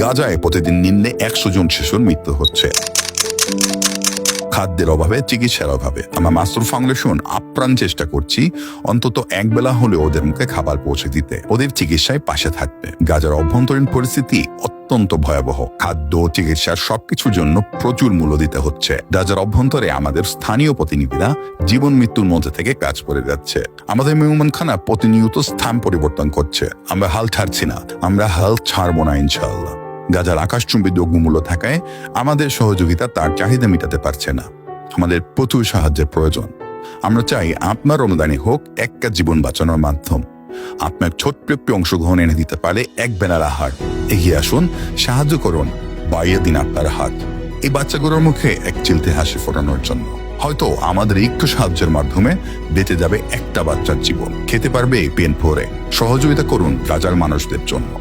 গাজায় প্রতিদিন নিম্নে 100 জন শিশুর মৃত্যু হচ্ছে খাদ্যের অভাবে, চিকিৎসার অভাবে। আমরা মাসুর ফাউন্ডেশন আপ্রাণ চেষ্টা করছি অন্তত একবেলা হলে ওদের মুখে খাবার পৌঁছে দিতে, ওদের চিকিৎসায় পাশে থাকতে। গাজার অভ্যন্তরীণ পরিস্থিতি অত্যন্ত ভয়াবহ। খাদ্য, চিকিৎসার সবকিছুর জন্য প্রচুর মূল্য দিতে হচ্ছে। গাজার অভ্যন্তরে আমাদের স্থানীয় প্রতিনিধিরা জীবন মৃত্যুর মধ্যে থেকে কাজ করে যাচ্ছে। আমাদের মেহমানখানা প্রতিনিয়ত স্থান পরিবর্তন করছে। আমরা হাল ছাড়ছি না, আমরা হাল ছাড়বো না ইনশাআল্লাহ। গাজার আকাশচুম্বী দ্রব্যমূল্য থাকায় আমাদের সহযোগিতা তার চাহিদা মেটাতে পারছে না। আমাদের প্রচুর সাহায্যের প্রয়োজন। আমরা চাই আপনার অনুদানে হোক একটা জীবন বাঁচানোর মাধ্যম। আপনার ছোট্ট একটি অংশগ্রহণ এনে দিতে পারে এক বেলার আহার। এগিয়ে আসুন, সাহায্য করুন, বাড়িয়ে দিন আপনার হাত এই বাচ্চাগুলোর মুখে এক চিলতে হাসি ফোটানোর জন্য। হয়তো আমাদের একটু সাহায্যের মাধ্যমে বেঁচে যাবে একটা বাচ্চার জীবন, খেতে পারবে পেন ভরে। সহযোগিতা করুন গাজার মানুষদের জন্য।